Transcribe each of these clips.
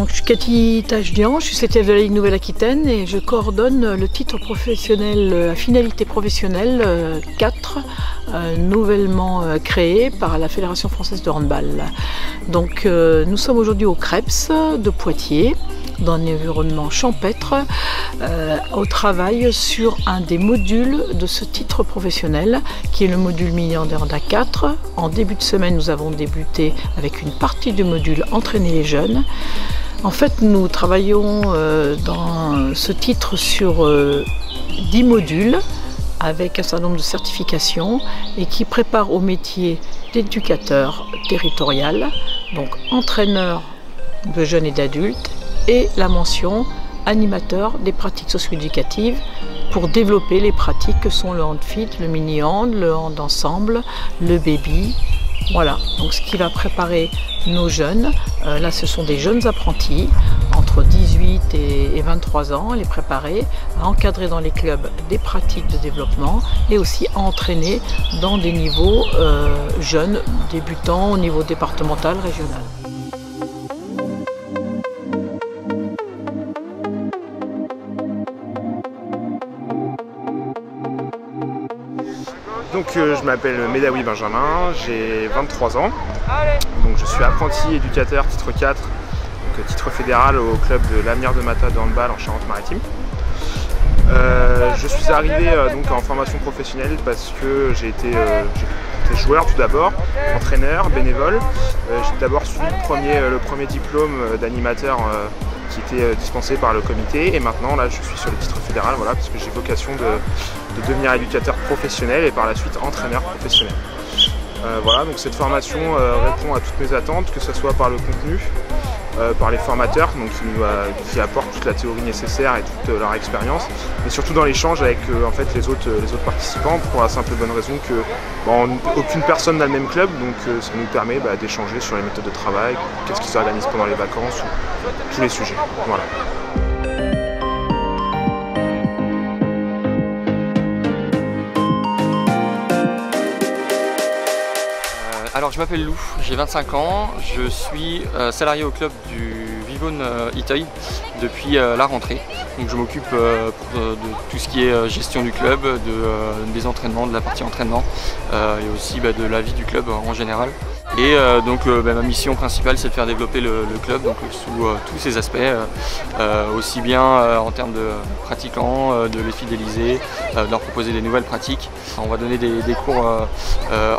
Donc, je suis Cathy Tachdian, je suis CTF de la Ligue Nouvelle-Aquitaine et je coordonne le titre professionnel à finalité professionnelle 4, nouvellement créé par la Fédération française de handball. Donc nous sommes aujourd'hui au CREPS de Poitiers, dans un environnement champêtre, au travail sur un des modules de ce titre professionnel, qui est le module mini-handball 4. En début de semaine, nous avons débuté avec une partie du module Entraîner les jeunes. En fait, nous travaillons dans ce titre sur 10 modules avec un certain nombre de certifications et qui préparent au métier d'éducateur territorial, donc entraîneur de jeunes et d'adultes, et la mention animateur des pratiques socio-éducatives pour développer les pratiques que sont le handfit, le mini-hand, le hand ensemble, le baby. Voilà, donc ce qui va préparer nos jeunes, là ce sont des jeunes apprentis entre 18 et 23 ans, les préparer à encadrer dans les clubs des pratiques de développement et aussi à entraîner dans des niveaux jeunes, débutants au niveau départemental, régional. Donc je m'appelle Medaoui Benjamin, j'ai 23 ans, donc je suis apprenti éducateur titre 4, donc titre fédéral au club de l'Avenir de Mata de handball en Charente-Maritime. Je suis arrivé donc en formation professionnelle parce que j'ai été joueur tout d'abord, entraîneur, bénévole. J'ai d'abord suivi le premier diplôme d'animateur qui était dispensé par le comité, et maintenant là je suis sur le titre fédéral, voilà, parce que j'ai vocation de devenir éducateur professionnel et par la suite entraîneur professionnel. Voilà, donc cette formation répond à toutes mes attentes, que ce soit par le contenu, par les formateurs donc qui apportent toute la théorie nécessaire et toute leur expérience, mais surtout dans l'échange avec en fait, les autres participants, pour la simple et bonne raison que aucune personne n'a le même club, donc ça nous permet d'échanger sur les méthodes de travail, qu'est-ce qui s'organise pendant les vacances, ou tous les sujets. Voilà. Alors je m'appelle Lou, j'ai 25 ans, je suis salarié au club du Vivonne Iteuil depuis la rentrée. Donc je m'occupe de tout ce qui est gestion du club, des entraînements, de la partie entraînement et aussi de la vie du club en général. Et donc ma mission principale, c'est de faire développer le club donc, sous tous ses aspects, aussi bien en termes de pratiquants, de les fidéliser, de leur proposer des nouvelles pratiques. On va donner des cours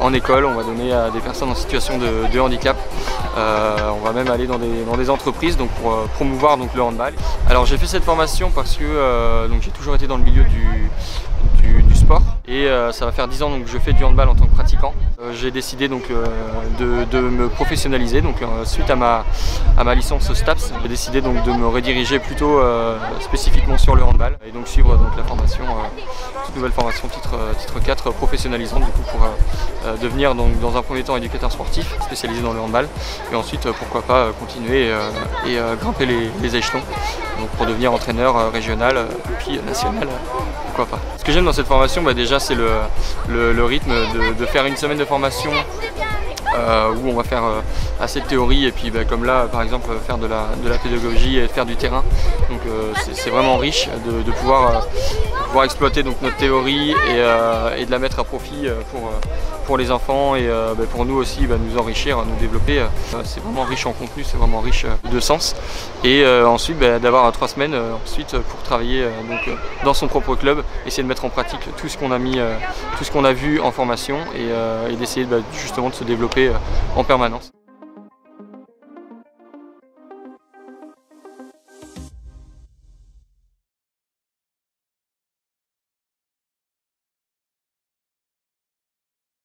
en école, on va donner à des personnes en situation de handicap. On va même aller dans des entreprises donc, pour promouvoir donc, le handball. Alors j'ai fait cette formation parce que j'ai toujours été dans le milieu du sport et ça va faire 10 ans donc, que je fais du handball en tant que pratiquant. J'ai décidé donc, de me professionnaliser donc, suite à ma licence STAPS. J'ai décidé donc, de me rediriger plutôt spécifiquement sur le handball et donc suivre donc, la formation, toute nouvelle formation titre 4 professionnalisante du coup, pour devenir donc, dans un premier temps éducateur sportif spécialisé dans le handball et ensuite pourquoi pas continuer et grimper les échelons donc, pour devenir entraîneur régional puis national, pourquoi pas. Ce que j'aime dans cette formation déjà c'est le rythme de faire une semaine de formation où on va faire assez de théorie et puis comme là par exemple faire de la pédagogie et faire du terrain. Donc c'est vraiment riche de pouvoir exploiter donc, notre théorie et de la mettre à profit pour les enfants et pour nous aussi nous enrichir, nous développer. C'est vraiment riche en contenu, c'est vraiment riche de sens. Et ensuite d'avoir 3 semaines ensuite pour travailler donc, dans son propre club, essayer de mettre en pratique tout ce qu'on a mis, tout ce qu'on a vu en formation et d'essayer justement de se développer en permanence.